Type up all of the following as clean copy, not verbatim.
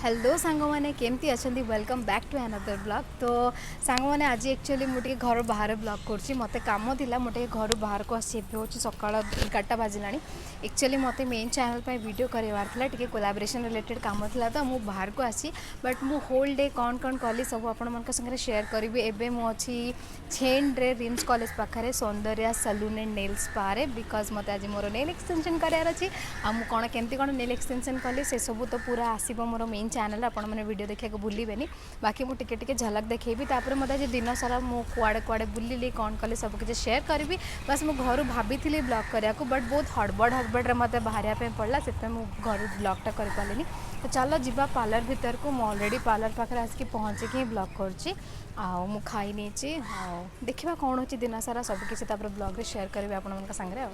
Hello सांग मैंने केमती अच्छा welcome back to another blog. तो सांग मैंने आज एक्चुअली मुझे घर बाहर ब्लॉग कर मत कम था मुझे घर बाहर को आसी हूँ सका 11टा बाजिला। एक्चुअली मत मेन चैनल पर वीडियो करार टे कोलाब्रेशन रिलेटेड काम था तो मुझे बाहर को आसी बट मु होल डे कौन कौन कली सब आपण संगे शेयर करी। एवं मुझे छेन्रे रिम्स कॉलेज पाखे Soundarya salon and nail spa because मत आज मोर नेल एक्सटेंशन करार अच्छी कौन केमती कौन नेल एक्सटेंशन कली से सब तो पूरा आसो मोर मेन चैनल आपण मैंने वीडियो देखा भूलें बाकी मुझे टिके झलक देखी तापर मत आज दिन सारा मुझे कुआड़े कुआड़े बुल्ली कौन कली सब किसी शेयर करी। बस मु घर भाभी ब्लॉग करने को बट बहुत हड़बड़ मत बाहर पड़ा से घर ब्लॉगटा कर पारे। तो चलो जीवा पार्लर भीतर को ऑलरेडी पार्लर पाखे आसिक पहुँचिक ही ब्लॉग कर खाई नहीं देखा कौन हो दिन सारा सब किसी ब्लॉग शेयर करेंगे आपण सागर।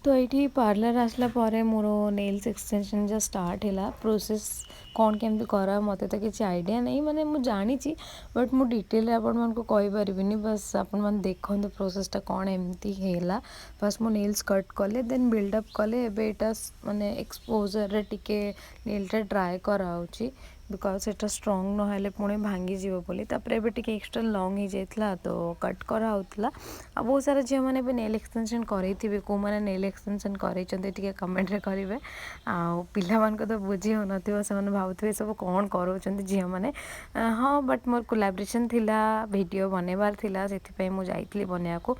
तो ये पार्लर आसला परे मोर नेल्स एक्सटेंशन जो स्टार्ट है प्रोसेस कौन केमती करा मत तो किसी आइडिया नहीं माने मुझे जानी बट मु डिटेल आपण को कहि परिबिनी। बस आपण मन देखो प्रोसेसटा कौन एमती है। फर्स्ट मु नेल्स कट कले देन बिल्डअप कले एबे एटा माने एक्सपोजर रे टिके नेलटा ड्राई कराउची बिकज सेटा स्ट्रंग ना पुणे भांगी जीव बोली तापर एबे टिके एक्स्ट्रा लॉन्ग हो जाइतला तो कट करा होतला। आ बहुत सारा झील मैंने भी नेल एक्सटेंशन करे को मैंने नेल एक्सटेंशन करे कमेंट रे करेंगे आ पिला मान को तो बुझी हो नथिबो से माने भावुथिबे सब कौन करोचंती झील मैंने। हाँ बट मोर कोलैबोरेशन थिला वीडियो बनेबार थिला सेथि पई मु जाइतली बनिया को।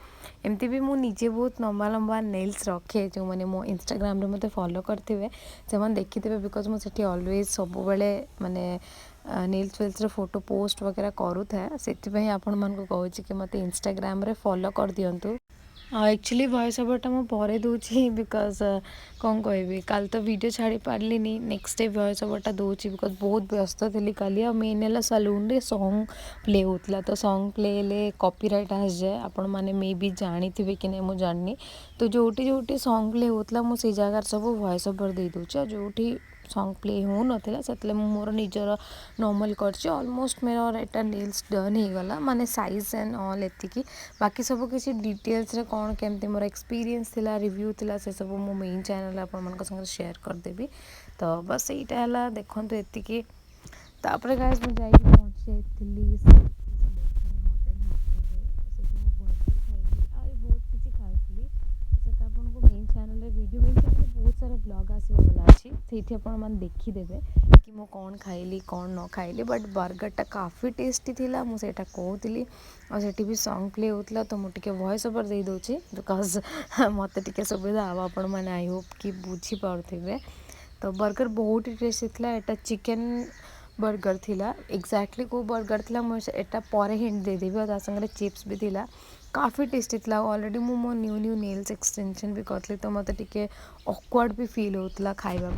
एमती भी मु निजे बहुत लंबा लंबा नेल्स रखे जो मैंने मो इंस्टाग्राम रे मते फॉलो करथिबे से माने देखिथिबे बिकज मु सेठी ऑलवेज सब बेले माने नेल्स वेल्स रे फोटो पोस्ट वगैरह करू था से आपण मन को कहूँ कि मते इंस्टाग्राम रे फॉलो कर दियंतु। एक्चुअली वॉइस ओवरटा मु परे दूची बिकज कौन कहबी काल तो वीडियो छाड़ी पारली नेक्स्ट डे वॉइस ओवरटा दूची बिकज बहुत व्यस्त थी काली आ मेन है सलून रे सॉन्ग प्ले होता तो सॉन्ग प्ले ले कॉपीराइट आस जाए आपण माने मे बी जानी थे कि नहीं मुझे जाननी। तो जोटी जोटी सॉन्ग प्ले होता मुझे जगार सब वॉइस ओवर दे दूची जोटी सॉन्ग प्ले हो नाला से मोर निजर नॉर्मल कर ऑलमोस्ट मेरा एटा नेल्स डन हो गला माने साइज एंड ऑल एतिकी बाकी सब किसी डिटेल्स रे कौन केमती मोर एक्सपीरियंस थिला रिव्यू थिला से सब मो मेन चैनल आपण मन संग शेयर कर देबी। तो बस एटा हला देखंतु एतिकी तापर गाइस मु जाई पहुंच जाइतिली बहुत सारा ब्लॉग आसवाला देखीदेवे कि मो कौन खाइली कौन न खाइली बट बर्गरटा काफ़ी टेस्टी थिला मुझे कहूली और सेठी भी सॉन्ग प्ले होता तो मुझे वॉइस ओवर दे दूची बिकज मत टे सुविधा हम आपण मैंने आई होप कि बुझी पारे। तो बर्गर बहुत ही टेस्टी था एटा चिकेन बर्गर थिला एक्जाक्टली को बर्गर थिला मुझे एटा पर हिंट देदेवी और संगे चिप्स भी थिला काफ़ी टेस्टी था। ऑलरेडी मु मो न्यू न्यू नेल्स एक्सटेंशन भी करी तो मत टे ऑकवर्ड भी फील होता खाइबा।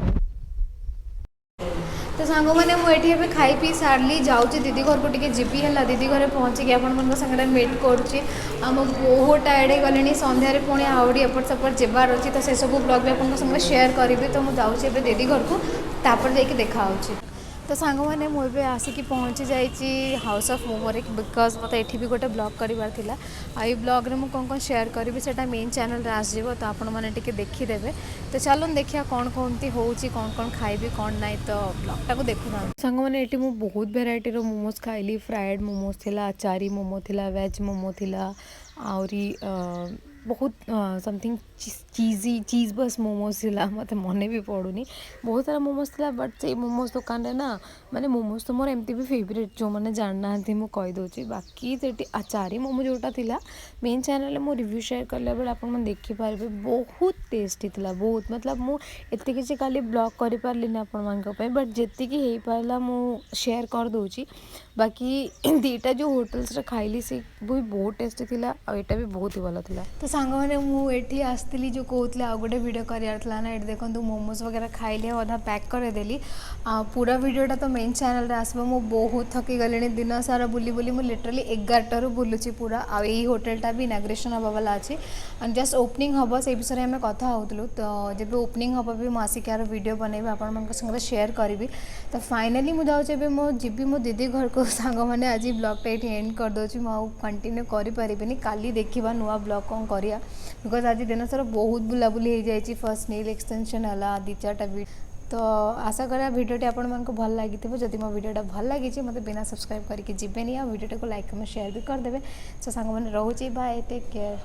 तो सांग मैंने मुझे खाई पी सारी जाऊँगी दीदी घर को टे जीवी है दीदी घर पहुँचिक आपण सागर मीट करुँची बहुत टायर्ड हो गले सन्धार पुणी आहरी एपट सेपट जबार अच्छी तो से सब ब्लॉग भी आप संगे शेयर करी। तो मुझे दीदी घर को तापर जाकि देखा। तो सांग मैंने मुझे आसिक पहुँची जाइए हाउस ऑफ मोमो रे बिकज मत ये भी गोटे ब्लॉग करार था आई ब्लॉग रे मु कौन कौन शेयर करी से मेन चैनल रे आसो तो आपण मैंने टिके देखीदेवे। तो चलो देखिए कौन कौन कौन कौन खाइबी कौन ना तो ब्लॉगटा को देखुना सांग मैंने ये बहुत भेराइटी मोमोज खाइली फ्राइड मोमोज थिला अचारी मोमो थिला वेज मोमो थिला आउरी बहुत समथिंग चीजी चीज बस मोमोज थिला मत मन भी पड़ूनी बहुत सारा मोमोज थिला बट से मोमोज दुकान रे ना माने मोमोज तो मोर एमती भी फेवरेट जो मैंने जानना मु कहीदे बाकी से आचारी मोमो जोटा थिला मेन चैनल मो रिव्यू शेयर करला बेले आप देखिपारे बहुत टेस्टी थिला बहुत मतलब मुझे किसी खाली ब्लॉग कर पार्ली आपण बट जीतिकी हो पारा मु शेयर कर दूची। बाकी दीटा जो होटल्स रे खाइली से भी बहुत टेस्टी थिला और एटा भी बहुत ही भलो थिला। तो सांग मैंने मुझे आसती जो कहते आ गोटे वीडियो करार ना ये देखो मोमोज वगैरह खाइली अधा पैक करदेली पूरा वीडियोटा तो मेन चैनल आसो मु बहुत थकी गली दिन सारा बुली बुली मुझे लिटरली 11 टू बुलूची पूरा आ होटेलटा भी इनाग्रेशन हवा वाला अच्छी एंड जस्ट ओपनिंग हम से विषय में कथा होलु। तो जब ओपनिंग हम भी मुझे यार वीडियो बनैबी आपण संगे शेयर करी। तो फाइनाली मुझे जाऊँगी मो जीवी मो दीदी घर को सांग मैंने आज ब्लॉगटा ये एंड करदे कंटिन्यू करें काली देखा नुआ ब्लॉग कौन करा बिकज आज दिन सारा बहुत बुलाबुली हो जाए फर्स्ट नेल एक्सटेंशन है दी चार्टा तो आशा करा भिडियोटी आपको भल लगी जदि मो भिडियोटा भल लगी मत बिना सब्सक्राइब करके जीवेनि आ भिडियोटा को लाइक कमेंट शेयर भी करदे। सो सांग मैंने रोचे बाय टेक केयर।